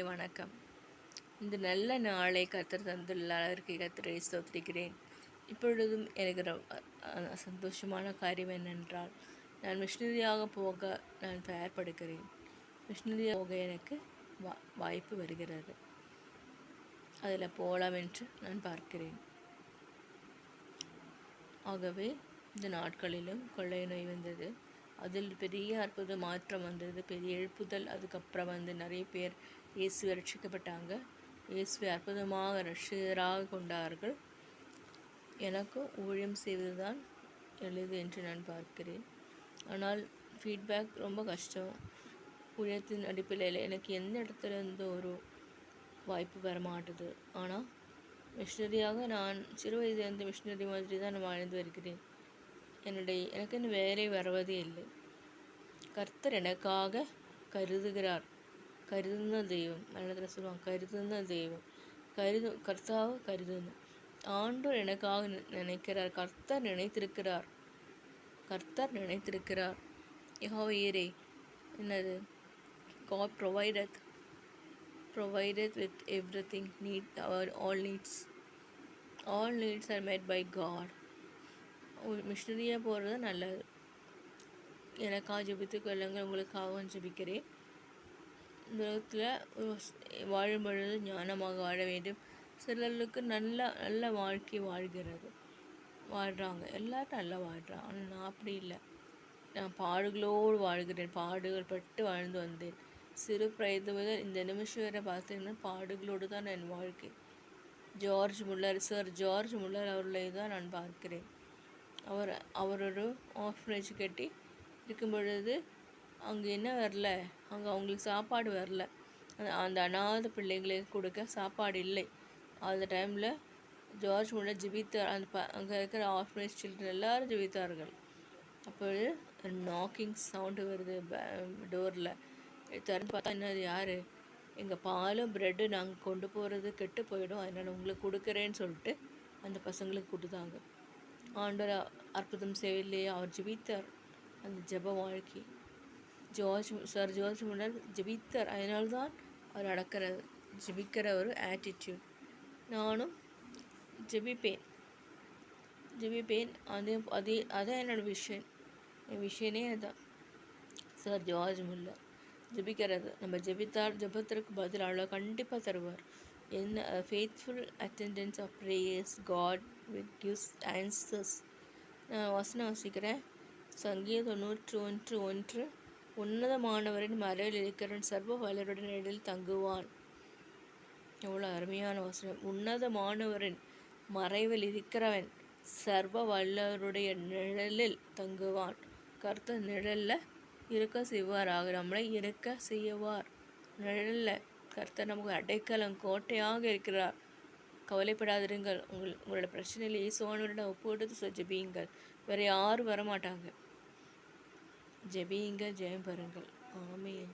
வணக்கம். இந்த நல்ல நாளை கர்த்தர் தந்துள்ளார். அதற்கு கர்த்தரை ஸ்தோத்திரிக்கிறேன். இப்பொழுதும் எனக்கு சந்தோஷமான காரியம் என்னென்றால், நான் மிஷினரியாக போக நான் தயார்படுகிறேன். மிஷினரியாக போக எனக்கு வாய்ப்பு வருகிறது. அதில் போகலாம் என்று நான் பார்க்கிறேன். ஆகவே இந்த நாட்களிலும் கொள்ளை நோய் வந்தது. அதில் பெரிய அற்புத மாற்றம் வந்தது, பெரிய எழுப்புதல். அதுக்கப்புறம் நிறைய பேர் இயேசுவை ரட்சிக்கப்பட்டாங்க. இயேசுவை அற்புதமாக ரட்சிகராக கொண்டார்கள். எனக்கும் ஊழியம் செய்வது தான் எளிது என்று நான் பார்க்கிறேன். ஆனால் ஃபீட்பேக் ரொம்ப கஷ்டம். ஊழியத்தின் அடிப்படையில் எனக்கு எந்த இடத்துல இருந்து ஒரு வாய்ப்பு வர மாட்டுது. ஆனால் மிஷினரியாக நான் சிறு வயதிலிருந்து மிஷினரி மாதிரி தான் நான் வாழ்ந்து வருகிறேன். எனக்கு இன்னும் வேலை வருவதே இல்லை. கர்த்தர் எனக்காக கருதுகிறார். கருதுன தெய்வம் நல்லதில் சொல்லுவாங்க, கருதுன தெய்வம். கர்த்தாவை கருதணும். ஆண்டவர் எனக்காக நினைக்கிறார். கர்த்தர் நினைத்திருக்கிறார். யெகோவா ஈரே என்னது, God provideth with everything all needs are met by God. மிஷினரியாக போகிறது நல்லது. எனக்காக ஜெபித்து கொள்ளுங்கள். உங்களுக்காகவும் ஜெபிக்கிறேன். இந்த உலகத்தில் வாழும் பொழுது ஞானமாக வாழ வேண்டும். சிலருக்கு நல்ல வாழ்க்கை வாழ்கிறாங்க. எல்லோரும் நல்லா வாழ்கிறாங்க. ஆனால் நான் அப்படி இல்லை. நான் பாடுகளோடு வாழ்கிறேன். பாடுகள் பட்டு வாழ்ந்து வந்தேன். சிறு வயது முதல் இந்த நிமிஷம் வரை பார்த்தீங்கன்னா பாடுகளோடு தான் என் வாழ்க்கை. சர் ஜார்ஜ் முல்லர் அவர்களை தான் நான் பார்க்கிறேன். அவர் ஒரு ஆர்ஃபனேஜ் கட்டி இருக்கும் பொழுது அங்கே என்ன வரல, அங்கே அவங்களுக்கு சாப்பாடு வரல. அந்த அநாத பிள்ளைங்களுக்கு கொடுக்க சாப்பாடு இல்லை. அந்த டைமில் ஜார்ஜ் முல்லர் ஜெபித்தார். அங்கே இருக்கிற ஆர்ஃபனேஜ் சில்ட்ரன் எல்லோரும் ஜெபித்தார்கள். அப்பொழுது நாக்கிங் சவுண்டு வருது டோரில். திறந்து பார்த்தா என்னது, யார்? எங்கள் பாலும் ப்ரெட்டு நாங்கள் கொண்டு போகிறது கெட்டு போயிடும், அதனால் உங்களுக்கு கொடுக்குறேன்னு சொல்லிட்டு அந்த பசங்களுக்கு கொடுத்தாங்க. ஆண்டவர் அற்புதம் செய்யலையே, அவர் ஜெபித்தார். அந்த ஜெப வாழ்க்கை சர் ஜார்ஜ் முல்லர் ஜெபித்தார். அதனால்தான் அவர் ஜெபிக்கிற ஒரு ஆட்டிடியூட். நானும் ஜெபிப்பேன். அதான் என்னோடய என் விஷயனே அதான். சர் ஜார்ஜ் முல்லர் ஜெபிக்கிறது. நம்ம ஜெபத்திற்கு பதில் அவ்வளோ கண்டிப்பாக தருவார். Faithful attendance of prayers God gives answers. நான் வசனம் வாசிக்கிறேன். சங்கீதம் 101:1. உன்னதமானவரின் மறைவில் இருக்கிறவன் சர்வ வல்லவருடைய நிழலில் தங்குவான். எவ்வளோ அருமையான வசனம். உன்னதமானவரின் மறைவில் இருக்கிறவன் சர்வ வல்லவருடைய நிழலில் தங்குவான். கர்த்தர் நிழலில் இருக்க செய்வாராக. நம்மளை இருக்க செய்வார். நிழலில் கர்த்தர் நமக்கு அடைக்கலம் கோட்டையாக இருக்கிறார். கவலைப்படாதிருங்கள். உங்களோட பிரச்சனையில் இயேசுவானவரிடம் ஒப்புவிட்டு ஜெபியுங்கள். வேறு யாரும் வரமாட்டாங்க. ஜெபியுங்க, ஜெயம் பெறுங்கள். ஆமென்.